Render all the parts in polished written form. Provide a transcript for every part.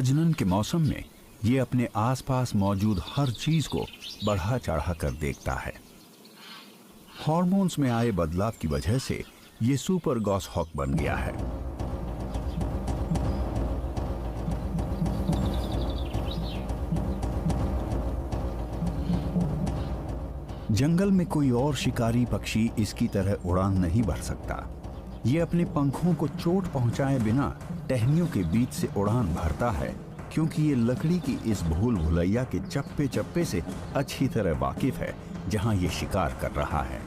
प्रजनन के मौसम में ये अपने आसपास मौजूद हर चीज को बढ़ा चढ़ा कर देखता है। हार्मोन्स में आए बदलाव की वजह से ये सुपर गॉसहॉक बन गया है। जंगल में कोई और शिकारी पक्षी इसकी तरह उड़ान नहीं भर सकता। ये अपने पंखों को चोट पहुंचाए बिना टहनियों के बीच से उड़ान भरता है, क्योंकि ये लकड़ी की इस भूल भुलैया के चप्पे चप्पे से अच्छी तरह वाकिफ है जहां ये शिकार कर रहा है।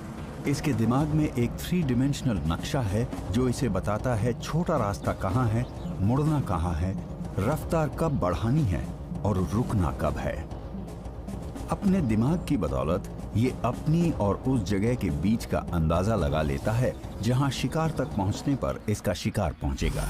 इसके दिमाग में एक 3 डायमेंशनल नक्शा है जो इसे बताता है छोटा रास्ता कहाँ है, मुड़ना कहाँ है, रफ्तार कब बढ़ानी है और रुकना कब है। अपने दिमाग की बदौलत ये अपनी और उस जगह के बीच का अंदाजा लगा लेता है जहां शिकार तक पहुंचने पर इसका शिकार पहुंचेगा।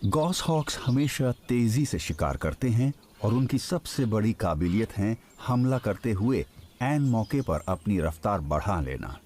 गॉसहॉक्स हमेशा तेजी से शिकार करते हैं और उनकी सबसे बड़ी काबिलियत है हमला करते हुए ऐन मौके पर अपनी रफ्तार बढ़ा लेना।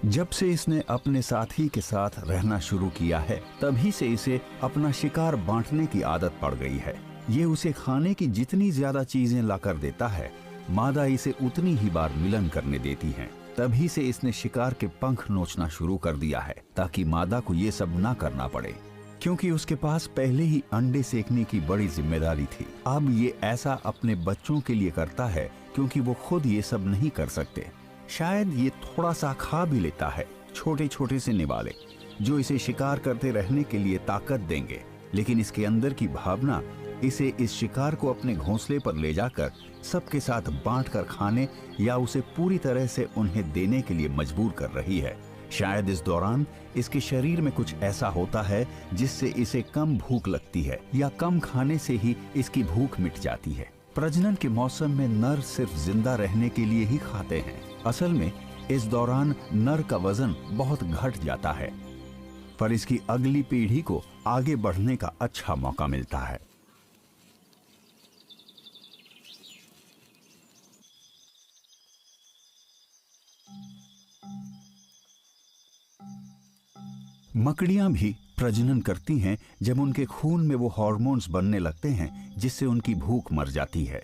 जब से इसने अपने साथी के साथ रहना शुरू किया है, तभी से इसे अपना शिकार बांटने की आदत पड़ गई है। ये उसे खाने की जितनी ज्यादा चीजें लाकर देता है, मादा इसे उतनी ही बार मिलन करने देती है। तभी से इसने शिकार के पंख नोचना शुरू कर दिया है ताकि मादा को ये सब ना करना पड़े, क्योंकि उसके पास पहले ही अंडे सेकने की बड़ी जिम्मेदारी थी। अब ये ऐसा अपने बच्चों के लिए करता है क्योंकि वो खुद ये सब नहीं कर सकते। शायद ये थोड़ा सा खा भी लेता है, छोटे छोटे से निवाले जो इसे शिकार करते रहने के लिए ताकत देंगे, लेकिन इसके अंदर की भावना इसे इस शिकार को अपने घोंसले पर ले जाकर सबके साथ बांटकर खाने या उसे पूरी तरह से उन्हें देने के लिए मजबूर कर रही है। शायद इस दौरान इसके शरीर में कुछ ऐसा होता है जिससे इसे कम भूख लगती है या कम खाने से ही इसकी भूख मिट जाती है। प्रजनन के मौसम में नर सिर्फ जिंदा रहने के लिए ही खाते हैं। असल में इस दौरान नर का वजन बहुत घट जाता है, पर इसकी अगली पीढ़ी को आगे बढ़ने का अच्छा मौका मिलता है। मकड़ियां भी प्रजनन करती हैं जब उनके खून में वो हार्मोन्स बनने लगते हैं जिससे उनकी भूख मर जाती है,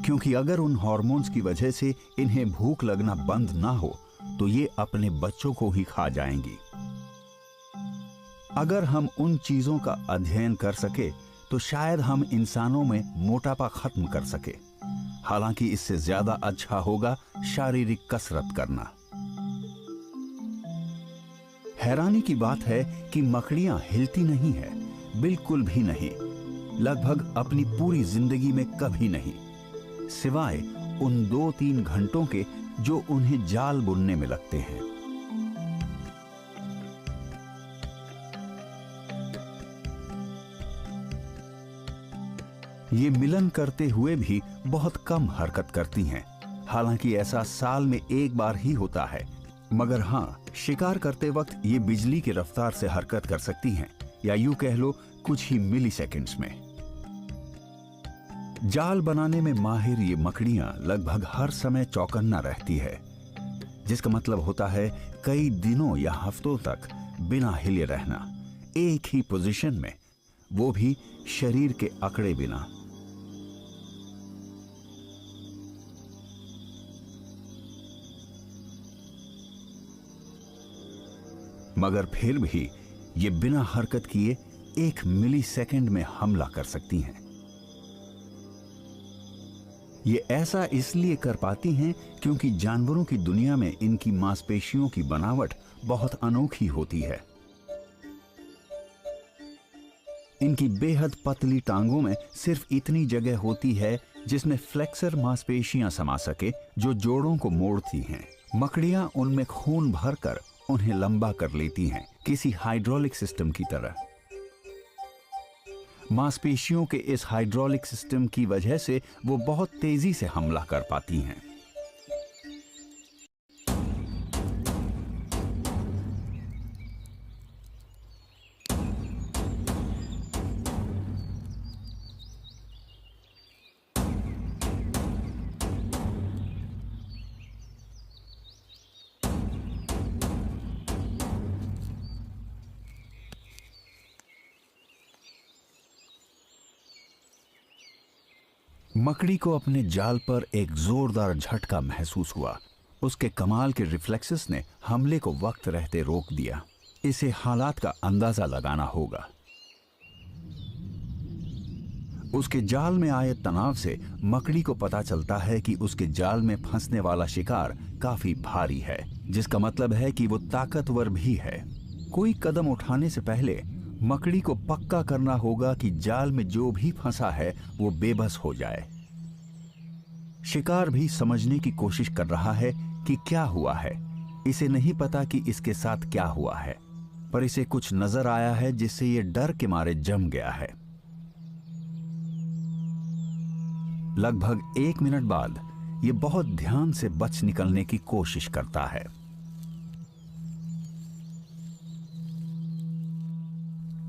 क्योंकि अगर उन हार्मोन्स की वजह से इन्हें भूख लगना बंद ना हो तो ये अपने बच्चों को ही खा जाएंगी। अगर हम उन चीजों का अध्ययन कर सके तो शायद हम इंसानों में मोटापा खत्म कर सके। हालांकि इससे ज्यादा अच्छा होगा शारीरिक कसरत करना। हैरानी की बात है कि मकड़ियां हिलती नहीं है, बिल्कुल भी नहीं, लगभग अपनी पूरी जिंदगी में कभी नहीं, सिवाय उन 2-3 घंटों के जो उन्हें जाल बुनने में लगते हैं। ये मिलन करते हुए भी बहुत कम हरकत करती हैं। हालांकि ऐसा साल में एक बार ही होता है, मगर हाँ, शिकार करते वक्त ये बिजली की रफ्तार से हरकत कर सकती हैं, या यूं कह लो कुछ ही मिली सेकेंड्स में। जाल बनाने में माहिर ये मकड़ियां लगभग हर समय चौकन्ना रहती है, जिसका मतलब होता है कई दिनों या हफ्तों तक बिना हिले रहना, एक ही पोजीशन में, वो भी शरीर के अकड़े बिना। मगर फिर भी ये बिना हरकत किए 1 मिली सेकेंड में हमला कर सकती हैं। ये ऐसा इसलिए कर पाती हैं क्योंकि जानवरों की दुनिया में इनकी मांसपेशियों की बनावट बहुत अनोखी होती है। इनकी बेहद पतली टांगों में सिर्फ इतनी जगह होती है जिसमें फ्लेक्सर मांसपेशियां समा सके, जो जोड़ों को मोड़ती हैं। मकड़ियां उनमें खून भरकर उन्हें लंबा कर लेती हैं, किसी हाइड्रोलिक सिस्टम की तरह। मांसपेशियों के इस हाइड्रोलिक सिस्टम की वजह से वो बहुत तेजी से हमला कर पाती हैं। मकड़ी को अपने जाल पर एक जोरदार झटका महसूस हुआ। उसके कमाल के रिफ्लेक्सेस ने हमले को वक्त रहते रोक दिया। इसे हालात का अंदाजा लगाना होगा। उसके जाल में आए तनाव से मकड़ी को पता चलता है कि उसके जाल में फंसने वाला शिकार काफी भारी है, जिसका मतलब है कि वो ताकतवर भी है। कोई कदम उठाने से पहले मकड़ी को पक्का करना होगा कि जाल में जो भी फंसा है वो बेबस हो जाए। शिकार भी समझने की कोशिश कर रहा है कि क्या हुआ है। इसे नहीं पता कि इसके साथ क्या हुआ है, पर इसे कुछ नजर आया है जिससे ये डर के मारे जम गया है। लगभग 1 मिनट बाद ये बहुत ध्यान से बच निकलने की कोशिश करता है।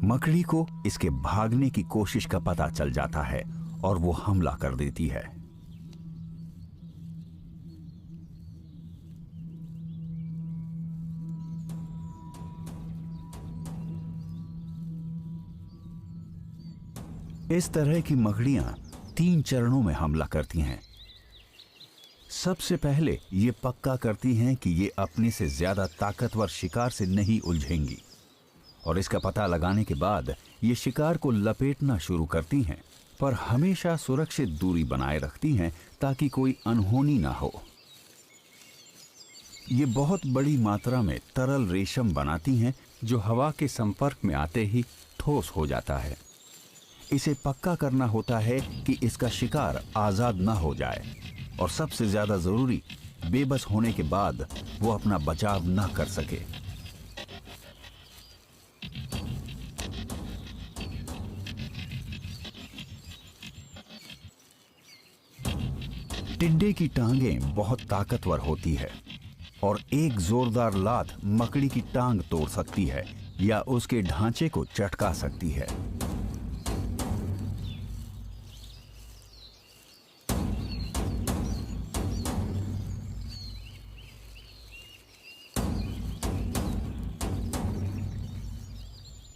मकड़ी को इसके भागने की कोशिश का पता चल जाता है और वो हमला कर देती है। इस तरह की मकड़ियां 3 चरणों में हमला करती हैं। सबसे पहले ये पक्का करती हैं कि ये अपने से ज्यादा ताकतवर शिकार से नहीं उलझेंगी, और इसका पता लगाने के बाद ये शिकार को लपेटना शुरू करती हैं, पर हमेशा सुरक्षित दूरी बनाए रखती हैं ताकि कोई अनहोनी ना हो। ये बहुत बड़ी मात्रा में तरल रेशम बनाती हैं जो हवा के संपर्क में आते ही ठोस हो जाता है। इसे पक्का करना होता है कि इसका शिकार आजाद ना हो जाए, और सबसे ज्यादा जरूरी, बेबस होने के बाद वो अपना बचाव ना कर सके। टिड्डे की टांगें बहुत ताकतवर होती है और एक जोरदार लात मकड़ी की टांग तोड़ सकती है या उसके ढांचे को चटका सकती है।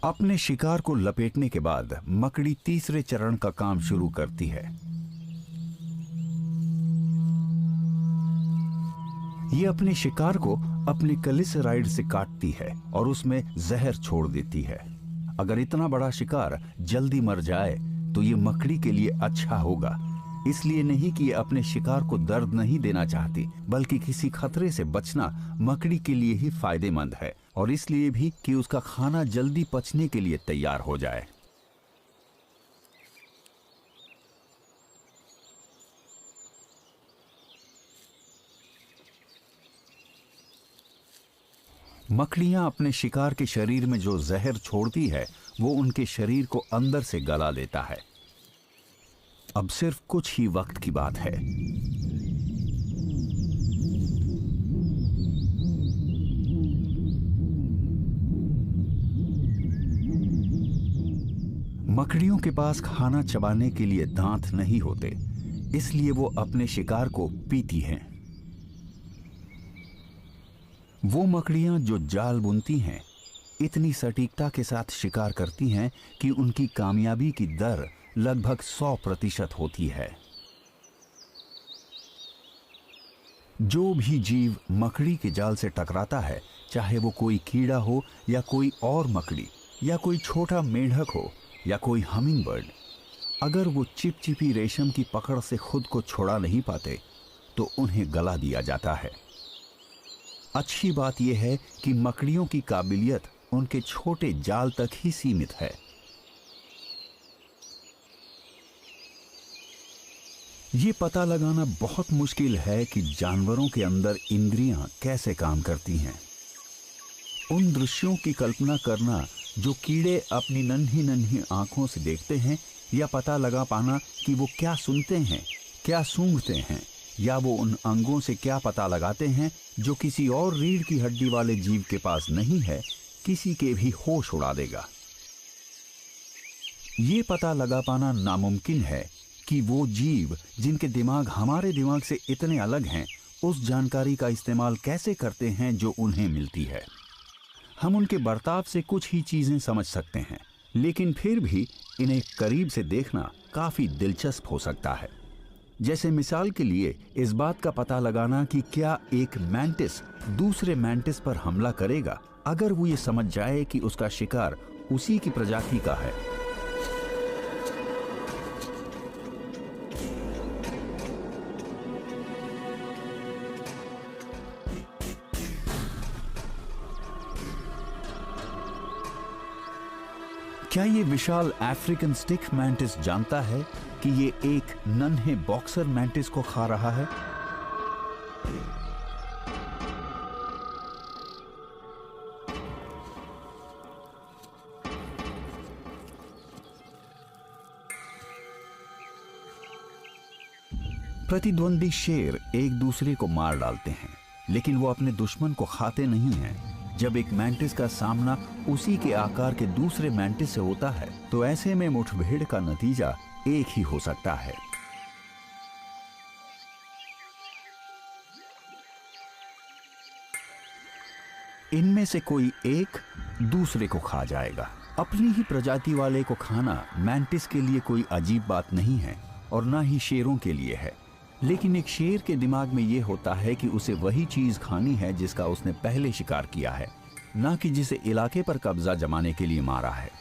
अपने शिकार को लपेटने के बाद मकड़ी तीसरे चरण का काम शुरू करती है। ये अपने शिकार को अपने ग्लिसराइड से काटती है और उसमें जहर छोड़ देती है। अगर इतना बड़ा शिकार जल्दी मर जाए तो ये मकड़ी के लिए अच्छा होगा, इसलिए नहीं कि ये अपने शिकार को दर्द नहीं देना चाहती, बल्कि किसी खतरे से बचना मकड़ी के लिए ही फायदेमंद है, और इसलिए भी कि उसका खाना जल्दी पचने के लिए तैयार हो जाए। मकड़ियां अपने शिकार के शरीर में जो जहर छोड़ती है वो उनके शरीर को अंदर से गला लेता है। अब सिर्फ कुछ ही वक्त की बात है। मकड़ियों के पास खाना चबाने के लिए दांत नहीं होते, इसलिए वो अपने शिकार को पीती हैं। वो मकड़ियां जो जाल बुनती हैं इतनी सटीकता के साथ शिकार करती हैं कि उनकी कामयाबी की दर लगभग 100% होती है। जो भी जीव मकड़ी के जाल से टकराता है, चाहे वो कोई कीड़ा हो या कोई और मकड़ी या कोई छोटा मेंढक हो या कोई हमिंग बर्ड, अगर वो चिपचिपी रेशम की पकड़ से खुद को छुड़ा नहीं पाते तो उन्हें गला दिया जाता है। अच्छी बात यह है कि मकड़ियों की काबिलियत उनके छोटे जाल तक ही सीमित है। ये पता लगाना बहुत मुश्किल है कि जानवरों के अंदर इंद्रियां कैसे काम करती हैं। उन दृश्यों की कल्पना करना जो कीड़े अपनी नन्ही नन्ही आंखों से देखते हैं, या पता लगा पाना कि वो क्या सुनते हैं, क्या सूंघते हैं, या वो उन अंगों से क्या पता लगाते हैं जो किसी और रीढ़ की हड्डी वाले जीव के पास नहीं है, किसी के भी होश उड़ा देगा। ये पता लगा पाना नामुमकिन है कि वो जीव जिनके दिमाग हमारे दिमाग से इतने अलग हैं, उस जानकारी का इस्तेमाल कैसे करते हैं जो उन्हें मिलती है। हम उनके बर्ताव से कुछ ही चीजें समझ सकते हैं, लेकिन फिर भी इन्हें करीब से देखना काफी दिलचस्प हो सकता है। जैसे मिसाल के लिए इस बात का पता लगाना कि क्या एक मैंटिस दूसरे मैंटिस पर हमला करेगा अगर वो ये समझ जाए कि उसका शिकार उसी की प्रजाति का है। क्या ये विशाल अफ्रीकन स्टिक मैंटिस जानता है कि ये एक नन्हे बॉक्सर मैंटिस को खा रहा है? प्रतिद्वंदी शेर एक दूसरे को मार डालते हैं, लेकिन वो अपने दुश्मन को खाते नहीं हैं। जब एक मैंटिस का सामना उसी के आकार के दूसरे मैंटिस से होता है तो ऐसे में मुठभेड़ का नतीजा एक ही हो सकता है। इनमें से कोई एक दूसरे को खा जाएगा। अपनी ही प्रजाति वाले को खाना मैंटिस के लिए कोई अजीब बात नहीं है और ना ही शेरों के लिए है, लेकिन एक शेर के दिमाग में यह होता है कि उसे वही चीज खानी है जिसका उसने पहले शिकार किया है, ना कि जिसे इलाके पर कब्जा जमाने के लिए मारा है।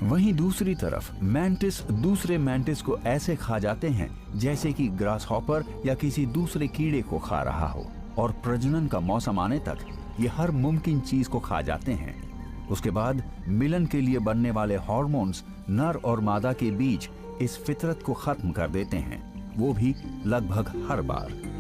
वहीं दूसरी तरफ मैंटिस दूसरे मैंटिस को ऐसे खा जाते हैं जैसे कि ग्रास हॉपर या किसी दूसरे कीड़े को खा रहा हो, और प्रजनन का मौसम आने तक ये हर मुमकिन चीज को खा जाते हैं। उसके बाद मिलन के लिए बनने वाले हार्मोन्स नर और मादा के बीच इस फितरत को खत्म कर देते हैं, वो भी लगभग हर बार।